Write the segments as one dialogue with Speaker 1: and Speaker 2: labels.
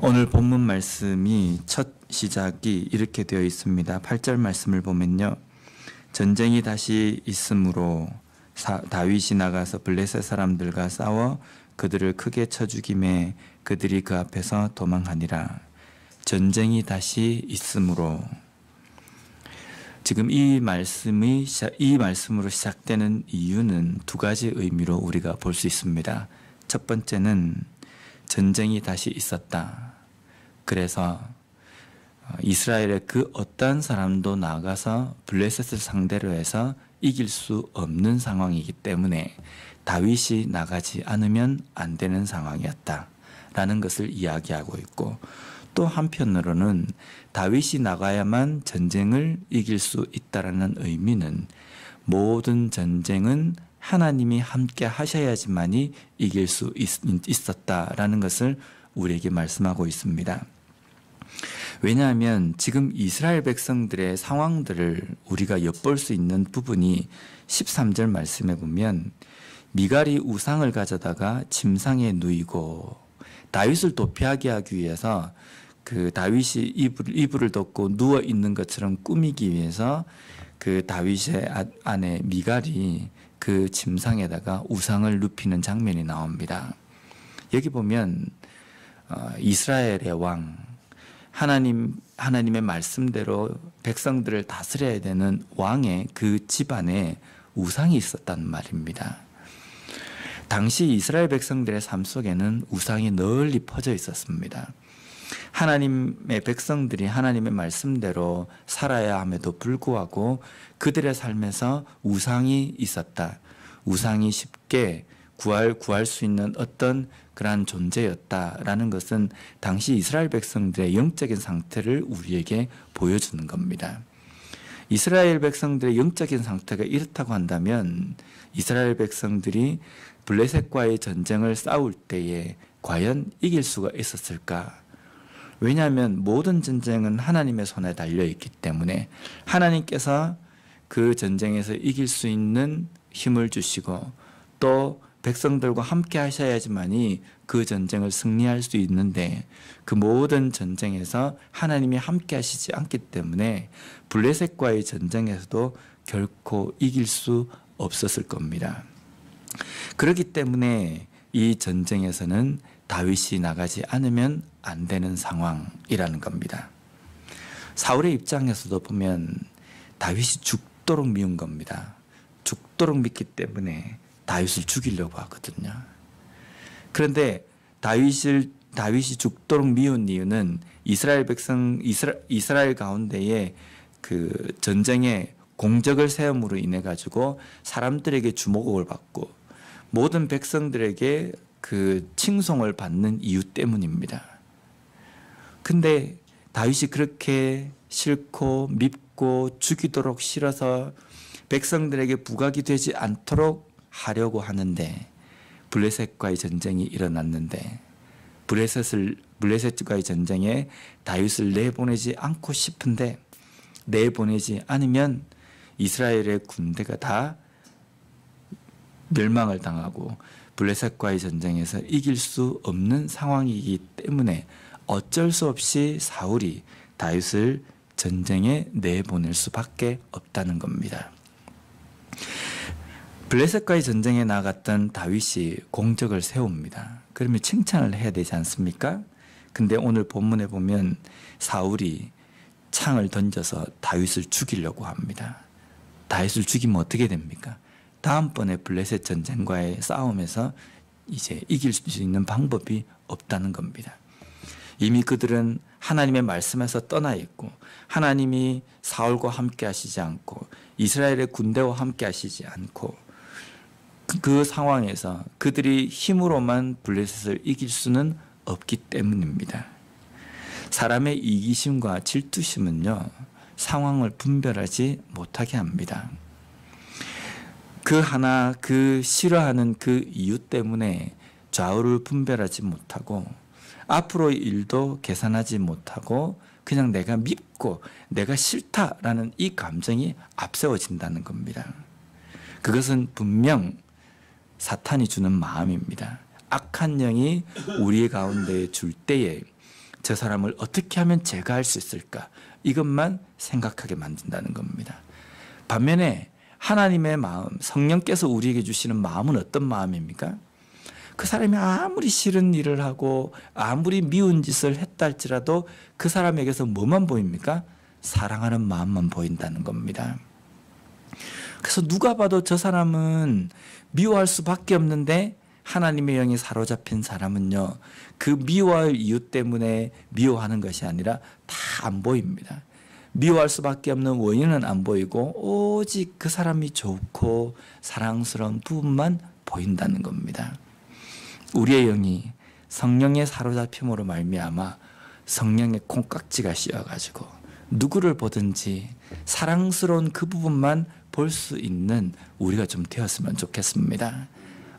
Speaker 1: 오늘 본문 말씀이 첫 시작이 이렇게 되어 있습니다. 8절 말씀을 보면요. 전쟁이 다시 있으므로 다윗이 나가서 블레셋 사람들과 싸워 그들을 크게 쳐 죽이매 그들이 그 앞에서 도망하니라. 전쟁이 다시 있으므로. 지금 이 말씀으로 시작되는 이유는 두 가지 의미로 우리가 볼 수 있습니다. 첫 번째는 전쟁이 다시 있었다. 그래서 이스라엘의 그 어떤 사람도 나가서 블레셋을 상대로 해서 이길 수 없는 상황이기 때문에 다윗이 나가지 않으면 안 되는 상황이었다라는 것을 이야기하고 있고, 또 한편으로는 다윗이 나가야만 전쟁을 이길 수 있다라는 의미는 모든 전쟁은 하나님이 함께 하셔야지만이 이길 수 있었다라는 것을 우리에게 말씀하고 있습니다. 왜냐하면 지금 이스라엘 백성들의 상황들을 우리가 엿볼 수 있는 부분이 13절 말씀에 보면 미갈이 우상을 가져다가 침상에 누이고, 다윗을 도피하게 하기 위해서 그 다윗이 이불을 덮고 누워 있는 것처럼 꾸미기 위해서 그 다윗의 아내 미갈이 그 침상에다가 우상을 눕히는 장면이 나옵니다. 여기 보면 이스라엘의 왕, 하나님의 말씀대로 백성들을 다스려야 되는 왕의 그 집안에 우상이 있었단 말입니다. 당시 이스라엘 백성들의 삶 속에는 우상이 널리 퍼져 있었습니다. 하나님의 백성들이 하나님의 말씀대로 살아야 함에도 불구하고 그들의 삶에서 우상이 있었다. 우상이 쉽게 구할 수 있는 어떤 그러한 존재였다라는 것은 당시 이스라엘 백성들의 영적인 상태를 우리에게 보여주는 겁니다. 이스라엘 백성들의 영적인 상태가 이렇다고 한다면 이스라엘 백성들이 블레셋과의 전쟁을 싸울 때에 과연 이길 수가 있었을까? 왜냐하면 모든 전쟁은 하나님의 손에 달려있기 때문에 하나님께서 그 전쟁에서 이길 수 있는 힘을 주시고 또 백성들과 함께 하셔야지만이 그 전쟁을 승리할 수 있는데, 그 모든 전쟁에서 하나님이 함께 하시지 않기 때문에 블레셋과의 전쟁에서도 결코 이길 수 없었을 겁니다. 그렇기 때문에 이 전쟁에서는 다윗이 나가지 않으면 안 되는 상황이라는 겁니다. 사울의 입장에서도 보면 다윗이 죽도록 미운 겁니다. 죽도록 믿기 때문에 다윗을 죽이려고 하거든요. 그런데 다윗이 죽도록 미운 이유는 이스라엘 가운데에 그 전쟁에 공적을 세움으로 인해 가지고 사람들에게 주목을 받고 모든 백성들에게 그 칭송을 받는 이유 때문입니다. 근데 다윗이 그렇게 싫고 밉고 죽이도록 싫어서 백성들에게 부각이 되지 않도록 하려고 하는데, 블레셋과의 전쟁이 일어났는데 블레셋과의 전쟁에 다윗을 내보내지 않고 싶은데 내보내지 않으면 이스라엘의 군대가 다 멸망을 당하고 블레셋과의 전쟁에서 이길 수 없는 상황이기 때문에 어쩔 수 없이 사울이 다윗을 전쟁에 내보낼 수밖에 없다는 겁니다. 블레셋과의 전쟁에 나갔던 다윗이 공적을 세웁니다. 그러면 칭찬을 해야 되지 않습니까? 근데 오늘 본문에 보면 사울이 창을 던져서 다윗을 죽이려고 합니다. 다윗을 죽이면 어떻게 됩니까? 다음번에 블레셋 전쟁과의 싸움에서 이제 이길 수 있는 방법이 없다는 겁니다. 이미 그들은 하나님의 말씀에서 떠나 있고 하나님이 사울과 함께 하시지 않고 이스라엘의 군대와 함께 하시지 않고 그 상황에서 그들이 힘으로만 블레셋을 이길 수는 없기 때문입니다. 사람의 이기심과 질투심은요, 상황을 분별하지 못하게 합니다. 그 싫어하는 그 이유 때문에 좌우를 분별하지 못하고 앞으로의 일도 계산하지 못하고 그냥 내가 밉고 내가 싫다라는 이 감정이 앞세워진다는 겁니다. 그것은 분명 사탄이 주는 마음입니다. 악한 영이 우리 가운데 줄 때에 저 사람을 어떻게 하면 제거할 수 있을까? 이것만 생각하게 만든다는 겁니다. 반면에 하나님의 마음, 성령께서 우리에게 주시는 마음은 어떤 마음입니까? 그 사람이 아무리 싫은 일을 하고 아무리 미운 짓을 했다 할지라도 그 사람에게서 뭐만 보입니까? 사랑하는 마음만 보인다는 겁니다. 그래서 누가 봐도 저 사람은 미워할 수밖에 없는데 하나님의 영이 사로잡힌 사람은요, 그 미워할 이유 때문에 미워하는 것이 아니라 다 안 보입니다. 미워할 수밖에 없는 원인은 안 보이고 오직 그 사람이 좋고 사랑스러운 부분만 보인다는 겁니다. 우리의 영이 성령의 사로잡힘으로 말미암아 성령의 콩깍지가 씌어가지고 누구를 보든지 사랑스러운 그 부분만 볼 수 있는 우리가 좀 되었으면 좋겠습니다.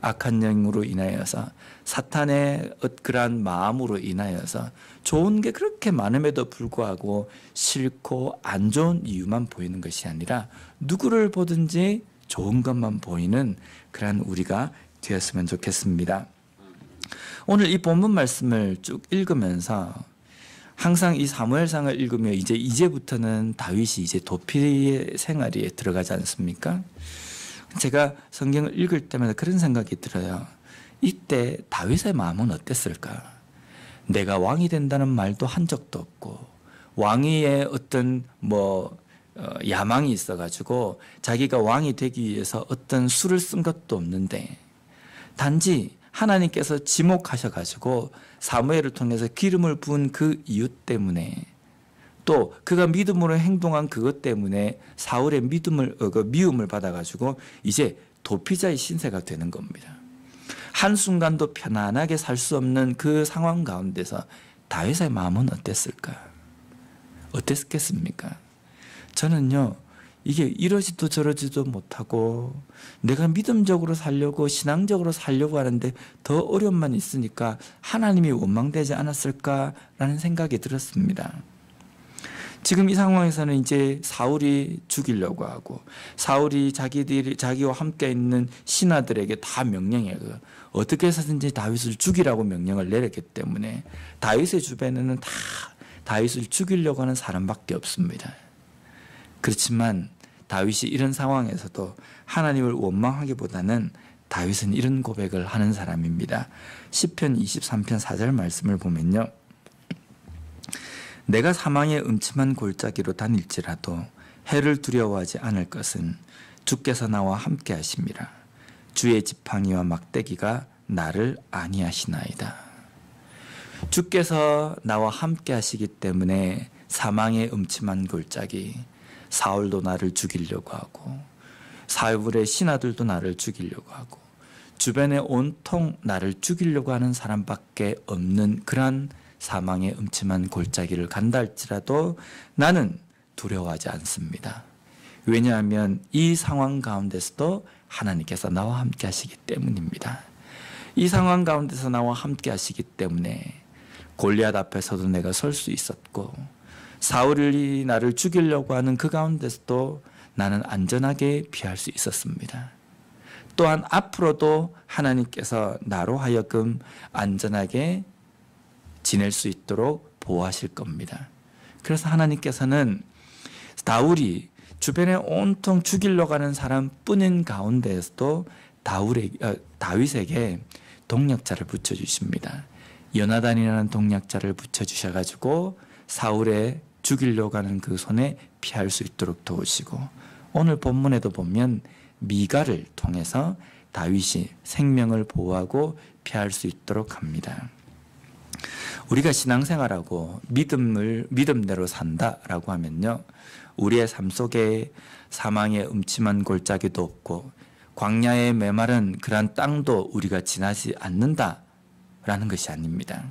Speaker 1: 악한 영으로 인하여서 사탄의 그러한 마음으로 인하여서 좋은 게 그렇게 많음에도 불구하고 싫고 안 좋은 이유만 보이는 것이 아니라 누구를 보든지 좋은 것만 보이는 그러한 우리가 되었으면 좋겠습니다. 오늘 이 본문 말씀을 쭉 읽으면서 항상 이 사무엘상을 읽으며 이제부터는 다윗이 이제 도피의 생활에 들어가지 않습니까? 제가 성경을 읽을 때마다 그런 생각이 들어요. 이때 다윗의 마음은 어땠을까? 내가 왕이 된다는 말도 한 적도 없고 왕위에 어떤 야망이 있어가지고 자기가 왕이 되기 위해서 어떤 수를 쓴 것도 없는데 단지 하나님께서 지목하셔가지고 사무엘을 통해서 기름을 부은 그 이유 때문에 또 그가 믿음으로 행동한 그것 때문에 사울의 미움을 받아가지고 이제 도피자의 신세가 되는 겁니다. 한순간도 편안하게 살 수 없는 그 상황 가운데서 다윗의 마음은 어땠을까? 어땠겠습니까? 저는요, 이게 이러지도 저러지도 못하고 내가 믿음적으로 살려고 신앙적으로 살려고 하는데 더 어려움만 있으니까 하나님이 원망되지 않았을까라는 생각이 들었습니다. 지금 이 상황에서는 이제 사울이 죽이려고 하고 사울이 자기와 함께 있는 신하들에게 다 명령해요. 어떻게 해서든지 다윗을 죽이라고 명령을 내렸기 때문에 다윗의 주변에는 다 다윗을 죽이려고 하는 사람밖에 없습니다. 그렇지만 다윗이 이런 상황에서도 하나님을 원망하기보다는 다윗은 이런 고백을 하는 사람입니다. 시편 23편 4절 말씀을 보면요. 내가 사망의 음침한 골짜기로 다닐지라도 해를 두려워하지 않을 것은 주께서 나와 함께 하심이라. 주의 지팡이와 막대기가 나를 안위하시나이다. 주께서 나와 함께 하시기 때문에 사망의 음침한 골짜기, 사울도 나를 죽이려고 하고 사울의 신하들도 나를 죽이려고 하고 주변에 온통 나를 죽이려고 하는 사람밖에 없는 그러한 사망의 음침한 골짜기를 간다 할지라도 나는 두려워하지 않습니다. 왜냐하면 이 상황 가운데서도 하나님께서 나와 함께 하시기 때문입니다. 이 상황 가운데서 나와 함께 하시기 때문에 골리앗 앞에서도 내가 설 수 있었고 사울이 나를 죽이려고 하는 그 가운데서도 나는 안전하게 피할 수 있었습니다. 또한 앞으로도 하나님께서 나로 하여금 안전하게 지낼 수 있도록 보호하실 겁니다. 그래서 하나님께서는 다윗이 주변에 온통 죽이려고 하는 사람뿐인 가운데에서도 다윗에게 동력자를 붙여주십니다. 요나단이라는 동력자를 붙여주셔가지고 사울의 죽이려고 하는 그 손에 피할 수 있도록 도우시고 오늘 본문에도 보면 미가를 통해서 다윗이 생명을 보호하고 피할 수 있도록 합니다. 우리가 신앙생활하고 믿음대로 산다라고 하면요, 우리의 삶 속에 사망의 음침한 골짜기도 없고 광야의 메마른 그러한 땅도 우리가 지나지 않는다라는 것이 아닙니다.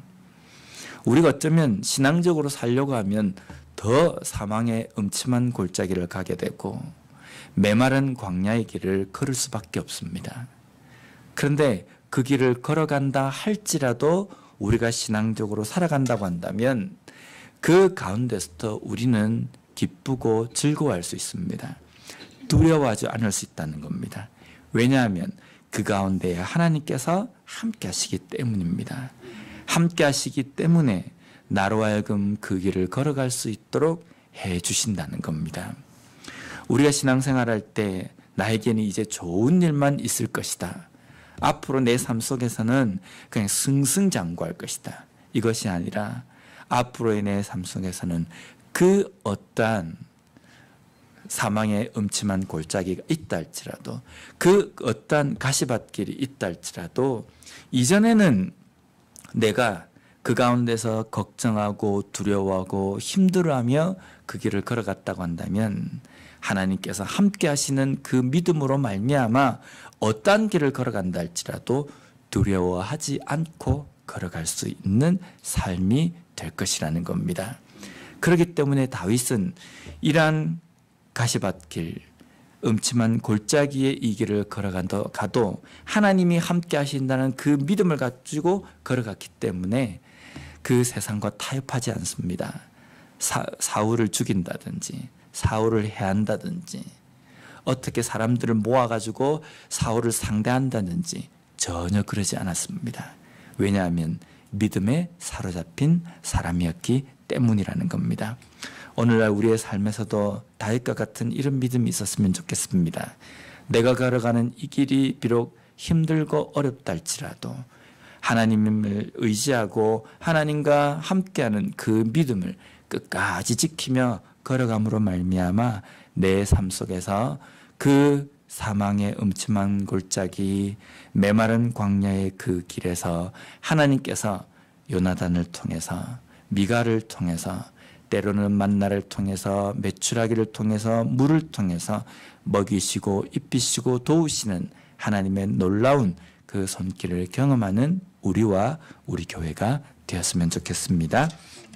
Speaker 1: 우리가 어쩌면 신앙적으로 살려고 하면 더 사망의 음침한 골짜기를 가게 되고 메마른 광야의 길을 걸을 수밖에 없습니다. 그런데 그 길을 걸어간다 할지라도 우리가 신앙적으로 살아간다고 한다면 그 가운데서도 우리는 기쁘고 즐거워할 수 있습니다. 두려워하지 않을 수 있다는 겁니다. 왜냐하면 그 가운데에 하나님께서 함께 하시기 때문입니다. 함께 하시기 때문에 나로 하여금 그 길을 걸어갈 수 있도록 해 주신다는 겁니다. 우리가 신앙생활할 때 나에게는 이제 좋은 일만 있을 것이다. 앞으로 내 삶 속에서는 그냥 승승장구할 것이다. 이것이 아니라 앞으로의 내 삶 속에서는 그 어떠한 사망의 음침한 골짜기가 있다 할지라도, 그 어떠한 가시밭길이 있다 할지라도, 이전에는 내가 그 가운데서 걱정하고 두려워하고 힘들어하며 그 길을 걸어갔다고 한다면 하나님께서 함께 하시는 그 믿음으로 말미암아 어떠한 길을 걸어간다 할지라도 두려워하지 않고 걸어갈 수 있는 삶이 될 것이라는 겁니다. 그렇기 때문에 다윗은 이러한 가시밭길, 음침한 골짜기의 이 길을 걸어가도 하나님이 함께 하신다는 그 믿음을 가지고 걸어갔기 때문에 그 세상과 타협하지 않습니다. 사울을 죽인다든지 사울을 해한다든지 어떻게 사람들을 모아가지고 사울을 상대한다든지 전혀 그러지 않았습니다. 왜냐하면 믿음에 사로잡힌 사람이었기 때문이라는 겁니다. 오늘날 우리의 삶에서도 다윗과 같은 이런 믿음이 있었으면 좋겠습니다. 내가 걸어가는 이 길이 비록 힘들고 어렵다 할지라도 하나님을 의지하고 하나님과 함께하는 그 믿음을 끝까지 지키며 걸어감으로 말미암아 내 삶 속에서 그 사망의 음침한 골짜기, 메마른 광야의 그 길에서 하나님께서 요나단을 통해서, 미가를 통해서, 때로는 만나를 통해서, 메추라기를 통해서, 물을 통해서 먹이시고 입히시고 도우시는 하나님의 놀라운 그 손길을 경험하는 우리와 우리 교회가 되었으면 좋겠습니다.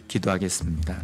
Speaker 1: 기도하겠습니다.